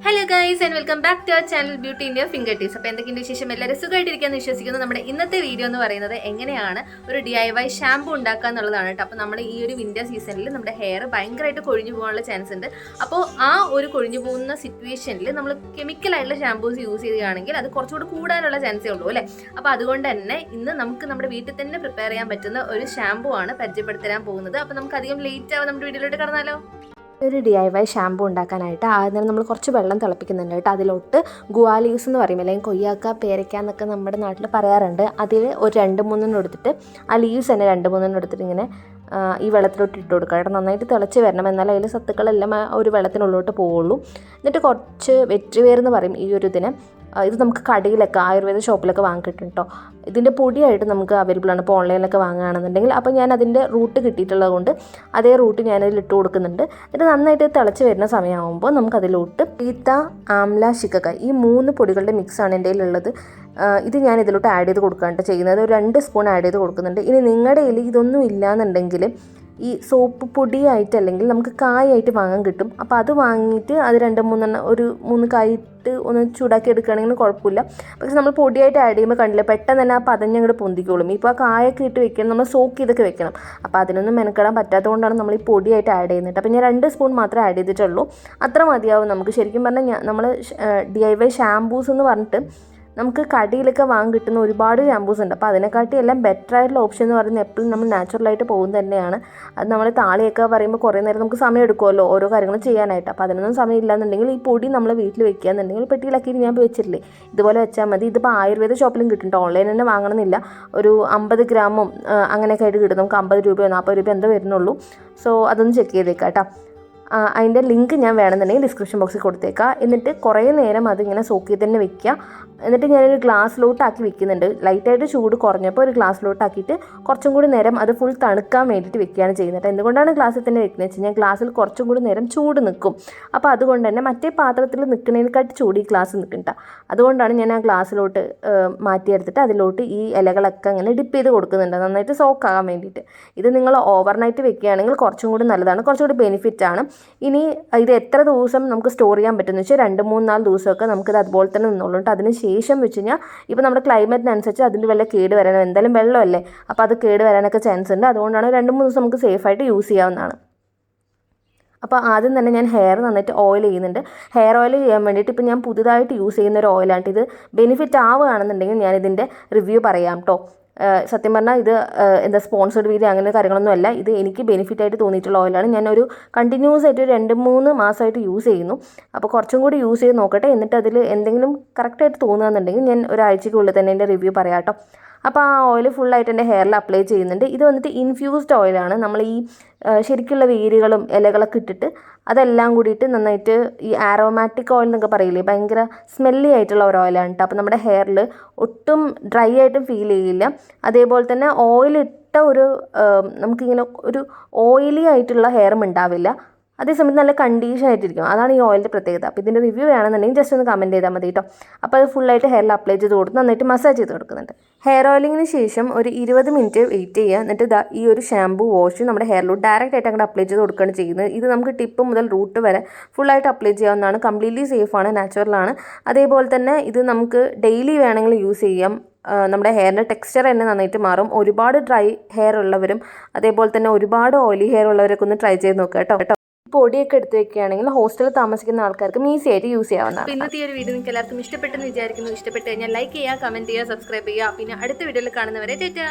Hello guys and welcome back to our channel beauty India finger tips. അപ്പോൾ എന്തൊക്കെയുണ്ട് വിശേഷം? എല്ലാവരും സുഖമായിട്ടിരിക്കാന്ന് വിശ്വസിക്കുന്നു. നമ്മുടെ ഇന്നത്തെ വീഡിയോ എന്ന് പറയുന്നത് എങ്ങനെയാണ് ഒരു DIY ഷാമ്പു ഉണ്ടാക്കുക എന്നുള്ളതാണ് കേട്ടോ. അപ്പോൾ നമ്മൾ ഈ ഒരു വിന്റർ സീസണിൽ നമ്മുടെ ഹെയർ ഭയങ്കരമായിട്ട് കൊഴിഞ്ഞു പോകാനുള്ള ചാൻസ് ഉണ്ട്. അപ്പോൾ ആ ഒരു കൊഴിഞ്ഞു പോകുന്ന സിറ്റുവേഷനിൽ നമ്മൾ കെമിക്കലായിട്ടുള്ള ഷാമ്പൂസ് യൂസ് ചെയ്യുകയാണെങ്കിൽ അത് കുറച്ചുകൂടി കൂടാനുള്ള ചാൻസേ ഉള്ളൂ അല്ലേ. അപ്പോൾ അതുകൊണ്ട് തന്നെ ഇന്ന് നമുക്ക് നമ്മുടെ വീട്ടിൽ തന്നെ പ്രിപ്പയർ ചെയ്യാൻ പറ്റുന്ന ഒരു ഷാമ്പു ആണ് പരിചയപ്പെടുത്താൻ പോകുന്നത്. അപ്പോൾ നമുക്ക് അധികം ലേറ്റ് ആവാൻ നമ്മുടെ വീഡിയോയിലോട്ട് കടന്നാലോ. ഒരു DIY ഷാമ്പു ഉണ്ടാക്കാനായിട്ട് ആദ്യം നമ്മൾ കുറച്ച് വെള്ളം തിളപ്പിക്കുന്നുണ്ട് കേട്ടോ. അതിലോട്ട് ഗുവാ ലീവ്സ് എന്ന് പറയും, അല്ലെങ്കിൽ കൊയ്യാക്ക പേരയ്ക്ക എന്നൊക്കെ നമ്മുടെ നാട്ടിൽ പറയാറുണ്ട്. അതിൽ ഒരു 2-3 എടുത്തിട്ട് ആ ലീവ്സ് തന്നെ 2-3 എടുത്തിട്ട് ഇങ്ങനെ ഈ വെള്ളത്തിലോട്ട് ഇട്ട് കൊടുക്കുക കേട്ടോ. നന്നായിട്ട് തിളച്ച് വരണം, എന്നാലും അതിൽ സത്തുക്കളെല്ലാം ഒരു വെള്ളത്തിനുള്ളിലോട്ട് പോവുള്ളൂ. എന്നിട്ട് കുറച്ച് വെറ്റുവേർ എന്ന് പറയും ഈ ഒരു ഇതിന്. ഇത് നമുക്ക് കടയിലൊക്കെ ആയുർവേദ ഷോപ്പിലൊക്കെ വാങ്ങിക്കിട്ടും കേട്ടോ. ഇതിൻ്റെ പൊടിയായിട്ട് നമുക്ക് അവൈലബിൾ ആണ് ഇപ്പോൾ ഓൺലൈനിലൊക്കെ വാങ്ങുകയാണെന്നുണ്ടെങ്കിൽ. അപ്പോൾ ഞാൻ അതിൻ്റെ റൂട്ട് കിട്ടിയിട്ടുള്ളത് കൊണ്ട് അതേ റൂട്ട് ഞാനതിൽ ഇട്ട് കൊടുക്കുന്നുണ്ട്. എന്നിട്ട് നന്നായിട്ട് തിളച്ച് വരുന്ന സമയമാകുമ്പോൾ നമുക്കതിലോട്ട് പീത്ത, ആംല, ശിക്കക്കായ് ഈ 3 പൊടികളുടെ മിക്സാണ് എൻ്റെ കയ്യിലുള്ളത്. ഇത് ഞാൻ ഇതിലോട്ട് ആഡ് ചെയ്ത് കൊടുക്കാണ്ട് ചെയ്യുന്നത്. ഒരു 2 സ്പൂൺ ആഡ് ചെയ്ത് കൊടുക്കുന്നുണ്ട്. ഇനി നിങ്ങളുടെ കയ്യിൽ ഇതൊന്നും ഇല്ലയെന്നുണ്ടെങ്കിൽ ഈ സോപ്പ് പൊടിയായിട്ട് അല്ലെങ്കിൽ നമുക്ക് കായായിട്ട് വാങ്ങാൻ കിട്ടും. അപ്പോൾ അത് വാങ്ങിയിട്ട് അത് 2-3 കായിട്ട് ഒന്ന് ചൂടാക്കി എടുക്കുകയാണെങ്കിൽ കുഴപ്പമില്ല. പക്ഷെ നമ്മൾ പൊടിയായിട്ട് ആഡ് ചെയ്യുമ്പോൾ കണ്ടില്ല, പെട്ടെന്ന് തന്നെ ആ പതഞ്ഞങ്ങോട്ട് പൊന്തിക്കോളും. ഇപ്പോൾ ആ കായൊക്കെ ഇട്ട് വെക്കണം, നമ്മൾ സോക്ക് ചെയ്തൊക്കെ വെക്കണം. അപ്പോൾ അതിനൊന്നും മെനക്കെടാൻ പറ്റാത്തതുകൊണ്ടാണ് നമ്മൾ ഈ പൊടിയായിട്ട് ആഡ് ചെയ്യുന്നത്. അപ്പോൾ ഞാൻ 2 സ്പൂൺ മാത്രമേ ആഡ് ചെയ്തിട്ടുള്ളൂ. അത്ര മതിയാവും നമുക്ക്. ശരിക്കും പറഞ്ഞാൽ നമ്മൾ DIY ഷാമ്പൂസ് എന്ന് പറഞ്ഞിട്ട് നമുക്ക് കടയിലൊക്കെ വാങ്ങി കിട്ടുന്ന ഒരുപാട് ഷാമ്പൂസ് ഉണ്ട്. അപ്പോൾ അതിനെക്കാട്ടി എല്ലാം ബെറ്റർ ആയിട്ടുള്ള ഓപ്ഷൻ എന്ന് പറയുന്നത് എപ്പോഴും നമ്മൾ നാച്ചുറലായിട്ട് പോകുന്നത് തന്നെയാണ്. അത് നമ്മൾ താളിയൊക്കെ പറയുമ്പോൾ കുറേ നേരം നമുക്ക് സമയം എടുക്കുമല്ലോ ഓരോ കാര്യങ്ങളും ചെയ്യാനായിട്ട്. അപ്പോൾ അതിനൊന്നും സമയം ഇല്ലാന്നുണ്ടെങ്കിൽ ഈ പൊടി നമ്മൾ വീട്ടിൽ വെക്കുക എന്നുണ്ടെങ്കിൽ പെട്ടിയിലാക്കിയിട്ട് ഞാൻ വെച്ചിട്ടില്ലേ, ഇതുപോലെ വെച്ചാൽ മതി. ഇതിപ്പോൾ ആയുർവേദ ഷോപ്പിലും കിട്ടും, ഓൺലൈൻ തന്നെ വാങ്ങണമെന്നില്ല. ഒരു 50 ഗ്രാമും അങ്ങനെയൊക്കെ ആയിട്ട് കിട്ടും. നമുക്ക് 50 രൂപയോ 40 രൂപയോ എന്തോ വരുന്നുള്ളൂ. സോ അതൊന്ന് ചെക്ക് ചെയ്തേക്കാം കേട്ടോ. അതിൻ്റെ ലിങ്ക് ഞാൻ വേണമെന്നുണ്ടെങ്കിൽ ഡിസ്ക്രിപ്ഷൻ ബോക്സിൽ കൊടുത്തേക്കാം. എന്നിട്ട് കുറേ നേരം അതിങ്ങനെ സോക്ക് ചെയ്ത് തന്നെ വെക്കുക. എന്നിട്ട് ഞാനൊരു ഗ്ലാസ്സിലോട്ടാക്കി വെക്കുന്നുണ്ട്. ലൈറ്റായിട്ട് ചൂട് കുറഞ്ഞപ്പോൾ ഒരു ഗ്ലാസ്സിലോട്ടാക്കിയിട്ട് കുറച്ചും കൂടി നേരം അത് ഫുൾ തണുക്കാൻ വേണ്ടിയിട്ട് വെക്കുകയാണ് ചെയ്യുന്നത്. എന്തുകൊണ്ടാണ് ഗ്ലാസ്സിൽ തന്നെ വെക്കുന്നത് വെച്ച് കഴിഞ്ഞാൽ ഗ്ലാസ്സിൽ കുറച്ചും കൂടി നേരം ചൂട് നിൽക്കും. അപ്പോൾ അതുകൊണ്ട് തന്നെ മറ്റേ പാത്രത്തിൽ നിൽക്കുന്നതിനെക്കാട്ടി ചൂട് ഈ ഗ്ലാസ് നിൽക്കണ്ട. അതുകൊണ്ടാണ് ഞാൻ ആ ഗ്ലാസ്സിലോട്ട് മാറ്റിയെടുത്തിട്ട് അതിലോട്ട് ഈ ഇലകളൊക്കെ അങ്ങനെ ഡിപ്പ് ചെയ്ത് കൊടുക്കുന്നുണ്ട്, നന്നായിട്ട് സോക്കാകാൻ വേണ്ടിയിട്ട്. ഇത് നിങ്ങൾ ഓവർനൈറ്റ് വെക്കുകയാണെങ്കിൽ കുറച്ചും കൂടി നല്ലതാണ്, കുറച്ചുകൂടി ബെനിഫിറ്റാണ്. ഇനി ഇത് എത്ര ദിവസം നമുക്ക് സ്റ്റോർ ചെയ്യാൻ പറ്റുമെന്ന് വെച്ചാൽ 2-3-4 ദിവസമൊക്കെ നമുക്കിത് അതുപോലെ തന്നെ നിന്നുള്ളൂ. അതിന് ശേഷം വെച്ച് കഴിഞ്ഞാൽ ഇപ്പോൾ നമ്മുടെ ക്ലൈമറ്റിനനുസരിച്ച് അതിൻ്റെ വല്ല കേട് വരാനോ, എന്തായാലും വെള്ളമല്ലേ, അപ്പോൾ അത് കേട് വരാനൊക്കെ ചാൻസ് ഉണ്ട്. അതുകൊണ്ടാണ് 2-3 ദിവസം നമുക്ക് സേഫായിട്ട് യൂസ് ചെയ്യാവുന്നതാണ്. അപ്പോൾ ആദ്യം തന്നെ ഞാൻ ഹെയർ നന്നായിട്ട് ഓയിൽ ചെയ്യുന്നുണ്ട്. ഹെയർ ഓയിൽ ചെയ്യാൻ വേണ്ടിയിട്ട് ഇപ്പോൾ ഞാൻ പുതുതായിട്ട് യൂസ് ചെയ്യുന്ന ഒരു ഓയിലാണ്. ഇത് ബെനിഫിറ്റ് ആവുകയാണെന്നുണ്ടെങ്കിൽ ഞാനിതിൻ്റെ റിവ്യൂ പറയാം കേട്ടോ. സത്യം പറഞ്ഞാൽ ഇത് എന്താ സ്പോൺസർഡ് വീഡിയോ അങ്ങനെ കാര്യങ്ങളൊന്നും അല്ല. ഇത് എനിക്ക് ബെനിഫിറ്റായിട്ട് തോന്നിയിട്ടുള്ള ഓയിലാണ്. ഞാനൊരു കണ്ടിന്യൂസ് ആയിട്ട് 2-3 മാസമായിട്ട് യൂസ് ചെയ്യുന്നു. അപ്പോൾ കുറച്ചും കൂടി യൂസ് ചെയ്ത് നോക്കട്ടെ. എന്നിട്ട് അതിൽ എന്തെങ്കിലും കറക്റ്റായിട്ട് തോന്നുകയെന്നുണ്ടെങ്കിൽ ഞാൻ ഒരാഴ്ചയ്ക്കുള്ളിൽ തന്നെ എൻ്റെ റിവ്യൂ പറയാം കേട്ടോ. അപ്പോൾ ആ ഓയിൽ ഫുള്ളായിട്ട് എൻ്റെ ഹെയറിൽ അപ്ലൈ ചെയ്യുന്നുണ്ട്. ഇത് വന്നിട്ട് ഇൻഫ്യൂസ്ഡ് ഓയിലാണ്. നമ്മൾ ഈ ശരിക്കുള്ള വേരുകളും ഇലകളൊക്കെ ഇട്ടിട്ട് അതെല്ലാം കൂടിയിട്ട് നന്നായിട്ട് ഈ ആരോമാറ്റിക് ഓയിൽ എന്നൊക്കെ പറയില്ലേ, ഭയങ്കര സ്മെല്ലി ആയിട്ടുള്ള ഒരു ഓയിലാണ് കേട്ടോ. അപ്പോൾ നമ്മുടെ ഹെയറിൽ ഒട്ടും ഡ്രൈ ആയിട്ടും ഫീൽ ചെയ്യില്ല. അതേപോലെ തന്നെ ഓയിലിട്ട നമുക്കിങ്ങനെ ഒരു ഓയിലി ആയിട്ടുള്ള ഹെയറും ഉണ്ടാവില്ല. അതേസമയത്ത് നല്ല കണ്ടീഷൻ ആയിട്ടിരിക്കും. അതാണ് ഈ ഓയിലിൻ്റെ പ്രത്യേകത. അപ്പോൾ ഇതിൻ്റെ റിവ്യൂ വേണമെന്നുണ്ടെങ്കിൽ ജസ്റ്റ് ഒന്ന് കമൻറ്റ് ചെയ്താൽ മതി കേട്ടോ. അപ്പോൾ അത് ഫുള്ളായിട്ട് ഹെയറിൽ അപ്ലൈ ചെയ്ത് കൊടുത്ത് നന്നായിട്ട് മസാജ് ചെയ്ത് കൊടുക്കുന്നുണ്ട്. ഹെയർ ഓയിലിങ്ങിന് ശേഷം ഒരു 20 മിനിറ്റ് വെയിറ്റ് ചെയ്യുക. എന്നിട്ട് ഈ ഒരു ഷാമ്പൂ വാഷ് നമ്മുടെ ഹെയറിലോട്ട് ഡയറക്റ്റ് ആയിട്ട് അങ്ങോട്ട് അപ്ലൈ ചെയ്ത് കൊടുക്കുകയാണ് ചെയ്യുന്നത്. ഇത് നമുക്ക് ടിപ്പ് മുതൽ റൂട്ട് വരെ ഫുള്ളായിട്ട് അപ്ലൈ ചെയ്യാവുന്നതാണ്. കംപ്ലീറ്റ്ലി സേഫാണ്, നാച്ചുറലാണ്. അതേപോലെ തന്നെ ഇത് നമുക്ക് ഡെയിലി വേണമെങ്കിൽ യൂസ് ചെയ്യാം. നമ്മുടെ ഹെയറിൻ്റെ ടെക്സ്ചർ തന്നെ നന്നായിട്ട് മാറും. ഒരുപാട് ഡ്രൈ ഹെയർ ഉള്ളവരും അതേപോലെ തന്നെ ഒരുപാട് ഓയിലി ഹെയർ ഉള്ളവരൊക്കെ ഒന്ന് ട്രൈ ചെയ്ത് നോക്കുക കേട്ടോ. പൊടിയൊക്കെ എടുത്ത് വെക്കുകയാണെങ്കിൽ ഹോസ്റ്റലിൽ താമസിക്കുന്ന ആൾക്കാർക്ക് ഈസി ആയിട്ട് യൂസ് ചെയ്യാവുന്നതാണ്. ഇന്നത്തെ ഈ ഒരു വീഡിയോ നിങ്ങൾക്ക് എല്ലാവർക്കും ഇഷ്ടപ്പെട്ടെന്ന് വിചാരിക്കുന്നു. ഇഷ്ടപ്പെട്ട് കഴിഞ്ഞാൽ ലൈക്ക് ചെയ്യുക, കമൻറ്റ് ചെയ്യുക, സബ്സ്ക്രൈബ് ചെയ്യുക. പിന്നെ അടുത്ത വീഡിയോയിൽ കാണുന്നവരെ ടാറ്റാ.